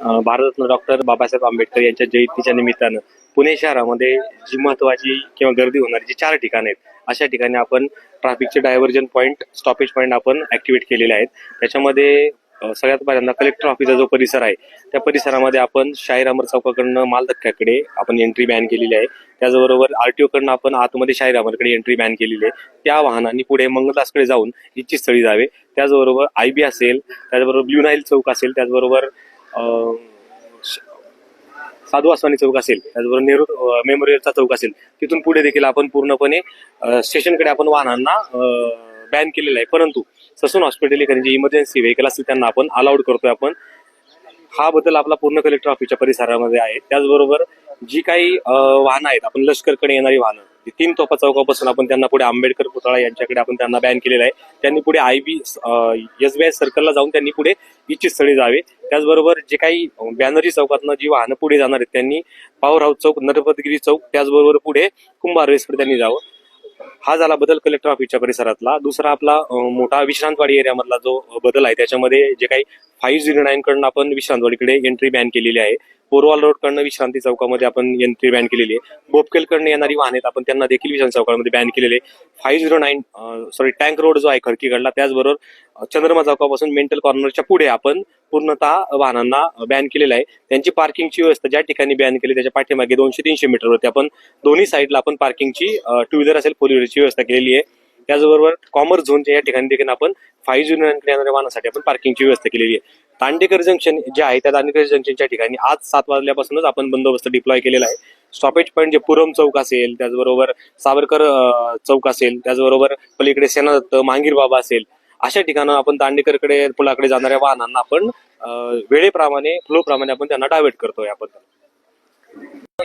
Bharat Ratna doctor Babasaheb Ambedkar यांच्या जयंतीच्या निमित्तानं पुणे शहरामध्ये जी महत्त्वाची किंवा गर्दी होणारी जी 4 ठिकाणं आहेत, अशा ठिकाणी आपण ट्रॅफिकचे डायव्हर्जन पॉईंट, स्टॉपेज पॉईंट आपण ॲक्टिव्हेट केलेले आहेत. त्याच्यामध्ये सगळ्यात पहिल्यांदा कलेक्टर ऑफिसचा जो परिसर आहे, त्या परिसरामध्ये आपण शाहीर अमर चौकाकडनं माल धक्क्याकडे आपण एंट्री बॅन केलेली आहे. त्याचबरोबर RTO कडनं आपण आतमध्ये शाहीर अमरकडे एंट्री बॅन केलेली आहे. त्या वाहनांनी पुढे मंगलदासकडे जाऊन इच्छितस्थळी जावे. त्याचबरोबर IB असेल, त्याचबरोबर ब्ल्यू नाईल चौक असेल, त्याचबरोबर साधू वासवानी चौक असेल, त्याचबरोबर नेहरू मेमोरियलचा चौक असेल, तिथून पुढे देखील आपण पूर्णपणे स्टेशनकडे आपण वाहनांना बॅन केलेलं आहे. परंतु ससून हॉस्पिटल जे इमर्जन्सी व्हेकल असतील त्यांना आपण अलाउड करतोय. आपण हा बदल आपला पूर्ण कलेक्टर ऑफिसच्या परिसरामध्ये आहे. त्याचबरोबर जी काही वाहनं आहेत, आपण लष्करकडे येणारी वाहनं 3 तोफा चौकापासून आपण त्यांना पुढे आंबेडकर पुतळा यांच्याकडे आपण त्यांना बॅन केलेलं आहे. त्यांनी पुढे IB SBI सर्कलला जाऊन त्यांनी पुढे इच्छित स्थळी जावे. त्याचबरोबर जे काही बॅनर्जी चौकातनं जी वाहनं पुढे जाणार आहेत त्यांनी पॉवर हाऊस चौक, नरपतगिरी चौक, त्याचबरोबर पुढे कुंभार रेसकडे त्यांनी जावं. हा झाला बदल कलेक्टर ऑफिसच्या परिसरातला. दुसरा आपला मोठा विश्रांतवाडी एरियामधला जो बदल आहे, त्याच्यामध्ये जे काही 509 कडनं आपण विश्रांतवाडीकडे एंट्री बॅन केलेली आहे. पोरवाल रोड कडनं विश्रांती चौकामध्ये आपण एंट्री बॅन केलेली आहे. बोपकेलकडनं येणारी वाहने आपण त्यांना देखील विश्रांती चौकामध्ये बॅन केलेले. 509 टँक रोड जो आहे खडकीकडला, त्याचबरोबर चंद्रमा चौकापासून मेंटल कॉर्नरच्या पुढे आपण पूर्णतः वाहनांना बॅन केलेलं आहे. त्यांची पार्किंगची व्यवस्था ज्या ठिकाणी बॅन केली त्याच्या पाठीमागे 200-300 मीटरवरती आपण दोन्ही साईडला आपण पार्किंगची 2 व्हीलर असेल 4 व्हीलरची व्यवस्था केलेली आहे. त्याचबरोबर कॉमर्स झोनच्या या ठिकाणी देखील आपण 509 येणाऱ्या वाहनासाठी आपण पार्किंगची व्यवस्था केलेली आहे. दांडेकर जंक्शन जे आहे त्या दांडेकर जंक्शनच्या ठिकाणी आज 7 वाजल्यापासूनच आपण बंदोबस्त डिप्लॉय केलेला आहे. स्टॉपेज पॉईंट जे पुरम चौक असेल, त्याचबरोबर सावरकर चौक असेल, त्याचबरोबर पलीकडे सेनादत्त, मांगीर बाबा असेल, अशा ठिकाणं आपण दांडेकरकडे पुलाकडे जाणाऱ्या वाहनांना आपण वेळेप्रमाणे फ्लोप्रमाणे आपण त्यांना डायव्हर्ट करतोय. आपण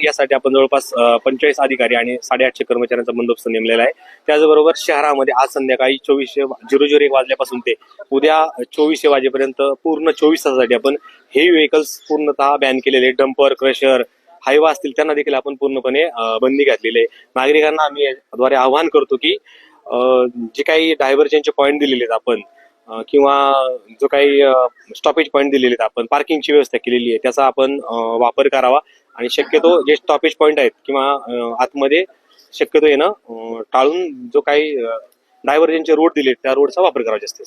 यासाठी आपण जवळपास 45 अधिकारी आणि 850 कर्मचाऱ्यांचा बंदोबस्त नेमलेला आहे. त्याचबरोबर शहरामध्ये आज संध्याकाळी 24:00 वाजल्यापासून ते उद्या 24:00 वाजेपर्यंत पूर्ण 24 तासासाठी आपण हेवी व्हेकल्स पूर्णतः बॅन केलेले. डंपर, क्रशर, हायवा असतील त्यांना देखील आपण पूर्णपणे बंदी घातलेली आहे. नागरिकांना आम्ही द्वारे आवाहन करतो की जे काही डायव्हर्जनचे पॉईंट दिलेले आहेत आपण किंवा जो काही स्टॉपेज पॉईंट दिलेले आहेत आपण, पार्किंगची व्यवस्था केलेली आहे, त्याचा आपण वापर करावा आणि शक्यतो जे स्टॉपेज पॉईंट आहेत किंवा आतमध्ये शक्यतो येणं टाळून जो काही डायव्हर्जनचे रोड दिले त्या रोडचा वापर करावा जास्त.